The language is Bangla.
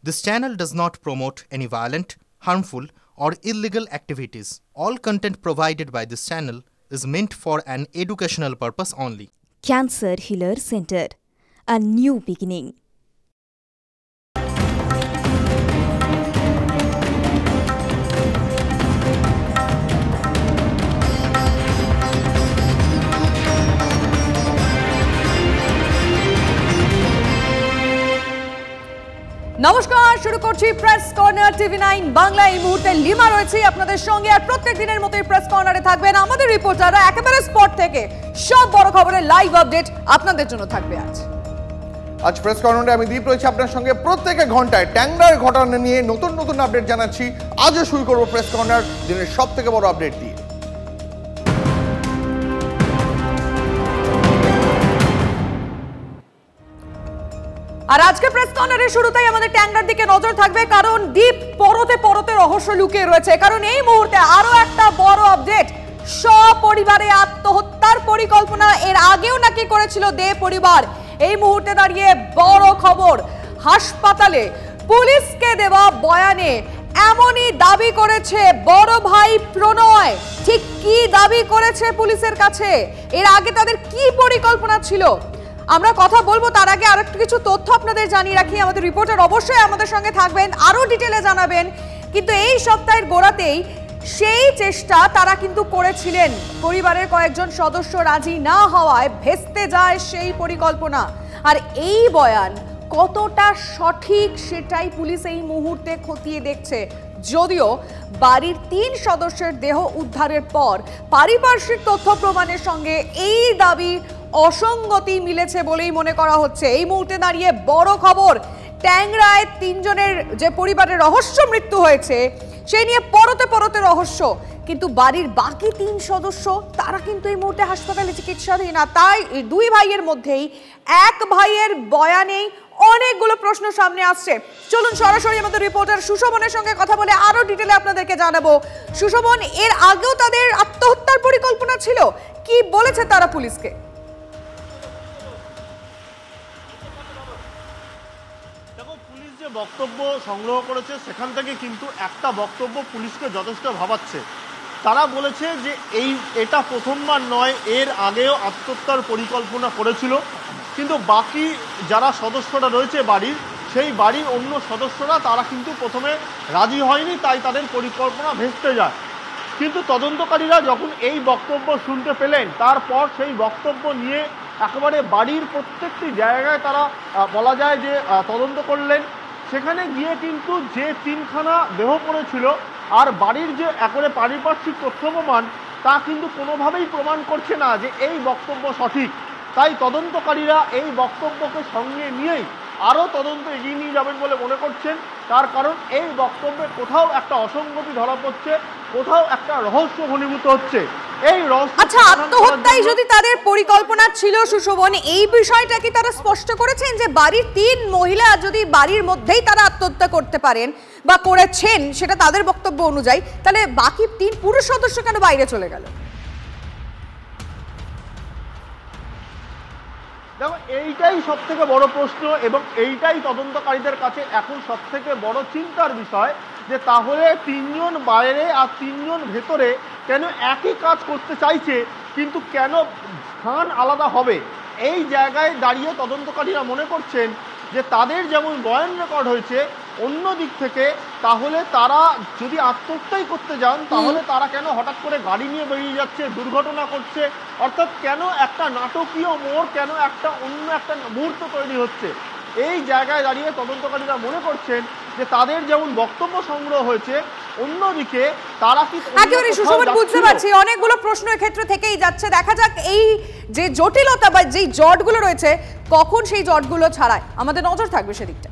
This channel does not promote any violent, harmful, or illegal activities. All content provided by this channel is meant for an educational purpose only. Cancer Healer Center, a new beginning. নমস্কার, শুরু করছি প্রেস কর্নার টিভি9 বাংলা। এই মুহূর্তে লিমা রয়েছে আপনাদের সঙ্গে, আর প্রত্যেক দিনের মতোই প্রেস কর্নারে থাকবেন আমাদের রিপোর্টাররা। একেবারে স্পট থেকে সব বড় খবরের লাইভ আপডেট আপনাদের জন্য থাকবে আজ প্রেস কর্নারে আমি দীপ রয়েছে আপনার সঙ্গে। প্রত্যেক ঘন্টায় ট্যাংরার ঘটনা নিয়ে নতুন নতুন আপডেট জানাচ্ছি। আজও শুরু করব প্রেস কর্নার দিনের সবথেকে বড় আপডেট দিয়ে। আর আজকে প্রেস কর্নারের শুরুতেই আমাদের ট্যাংরার দিকে নজর থাকবে, কারণ দ্বীপ পরতে পরতে রহস্য লুকিয়ে রয়েছে। কারণ এই মুহূর্তে আরো একটা বড় আপডেট, সপরিবারে আত্মহত্যার পরিকল্পনা এর আগেও নাকি করেছিল দে পরিবার। এই মুহূর্তে দাঁড়িয়ে বড় খবর, হাসপাতালে পুলিশকে দেওয়া বয়ানে এমনই দাবি করেছে বড় ভাই প্রণয়। ঠিক কি দাবি করেছে পুলিশের কাছে, এর আগে তাদের কি পরিকল্পনা ছিল, আমরা কথা বলবো। তার আগে আরেকটু কিছু তথ্য আপনাদের জানিয়ে রাখি, আমাদের রিপোর্টার অবশ্যই আমাদের সঙ্গে থাকবেন, আরো ডিটেলে জানাবেন। কিন্তু এই সপ্তাহের গোড়াতেই সেই চেষ্টা তারা কিন্তু করেছিলেন। পরিবারের কয়েকজন সদস্য রাজি না হওয়ায় ভেস্তে যায় সেই পরিকল্পনা। আর এই বয়ান কতটা সঠিক সেটাই পুলিশ এই মুহূর্তে খতিয়ে দেখছে। যদিও বাড়ির 3 সদস্যের দেহ উদ্ধারের পর পারিপার্শ্বিক তথ্য প্রমাণের সঙ্গে এই দাবি অসঙ্গতি মিলেছে বলেই মনে করা হচ্ছে। এই মুহূর্তে দাঁড়িয়ে বড় খবর, ট্যাংরায় 3 জনের যে পরিবারের রহস্য মৃত্যু হয়েছে সেই নিয়ে পরতে পরতে রহস্য, কিন্তু বাড়ির বাকি 3 সদস্য তারা কিন্তু এই মুহূর্তে হাসপাতালে চিকিৎসাধীন। আর তাই এই 2 ভাইয়ের মধ্যেই এক ভাইয়ের বয়ানেই অনেকগুলো প্রশ্ন সামনে আসছে। চলুন সরাসরি আমাদের রিপোর্টার সুশোভনের সঙ্গে কথা বলে আরো ডিটেলে আপনাদেরকে জানাবো। সুশোভন, এর আগেও তাদের আত্মহত্যার পরিকল্পনা ছিল, কি বলেছে তারা পুলিশকে? বক্তব্য সংগ্রহ করেছে সেখান থেকে কিন্তু একটা বক্তব্য পুলিশকে যথেষ্ট ভাবাচ্ছে। তারা বলেছে যে এটা প্রথমবার নয়, এর আগেও আত্মহত্যার পরিকল্পনা করেছিল, কিন্তু বাকি যারা সদস্যরা রয়েছে বাড়ির, সেই বাড়ির অন্য সদস্যরা তারা কিন্তু প্রথমে রাজি হয়নি, তাই তাদের পরিকল্পনা ভেস্তে যায়। কিন্তু তদন্তকারীরা যখন এই বক্তব্য শুনতে পেলেন, তারপর সেই বক্তব্য নিয়ে একেবারে বাড়ির প্রত্যেকটি জায়গায় তারা বলা যায় যে তদন্ত করলেন। সেখানে গিয়ে কিন্তু যে 3খানা দেহ পড়েছিল আর বাড়ির যে একেবারে পারিপার্শ্বিক তথ্য প্রমাণ, তা কিন্তু কোনোভাবেই প্রমাণ করছে না যে এই বক্তব্য সঠিক। তাই তদন্তকারীরা এই বক্তব্যকে সঙ্গে নিয়েই আরও তদন্ত এগিয়ে নিয়ে যাবেন বলে মনে করছেন। তার কারণ এই বক্তব্যে কোথাও একটা অসঙ্গতি ধরা পড়ছে, কোথাও একটা রহস্য ঘনীভূত হচ্ছে। এই রহস্য, আচ্ছা, আত্মহত্যাই যদি তাদের পরিকল্পনা ছিল সুশোভন, এই বিষয়টা কি তারা স্পষ্ট করেছেন যে বাড়ির 3 মহিলা যদি বাড়ির মধ্যেই তারা আত্মহত্যা করতে পারেন বা করেছেন, সেটা তাদের বক্তব্য অনুযায়ী, তাহলে বাকি 3 পুরুষ সদস্য কেন বাইরে চলে গেল? দেখো, এইটাই সব থেকে বড় প্রশ্ন এবং এইটাই তদন্তকারীদের কাছে এখন সব থেকে বড় চিন্তার বিষয়, যে তাহলে 3 জন বাইরে আর 3 জন ভেতরে কেন একই কাজ করতে চাইছে, কিন্তু কেন স্থান আলাদা হবে? এই জায়গায় দাঁড়িয়ে তদন্তকারীরা মনে করছেন যে তাদের যেমন বয়ান রেকর্ড হয়েছে, অন্য দিক থেকে তাহলে তারা যদি আত্মহত্যাই করতে যান, তাহলে তারা কেন হঠাৎ করে গাড়ি নিয়ে বেরিয়ে যাচ্ছে, দুর্ঘটনা করছে? অর্থাৎ কেন একটা নাটকীয় মোড়, কেন একটা অন্য একটা মুহূর্ত তৈরি হচ্ছে? এই জায়গায় দাঁড়িয়ে তদন্তকারীরা মনে করছেন যে তাদের যেমন বক্তব্য সংগ্রহ হয়েছে, অন্যদিকে তারা কি একেবারে সুশোভন বুঝতে পারছি অনেকগুলো প্রশ্ন ক্ষেত্র থেকেই যাচ্ছে। দেখা যাক এই যে জটিলতা বা যেই জটগুলো রয়েছে, কখন সেই জটগুলো ছাড়ায়, আমাদের নজর থাকবে সেদিকটা।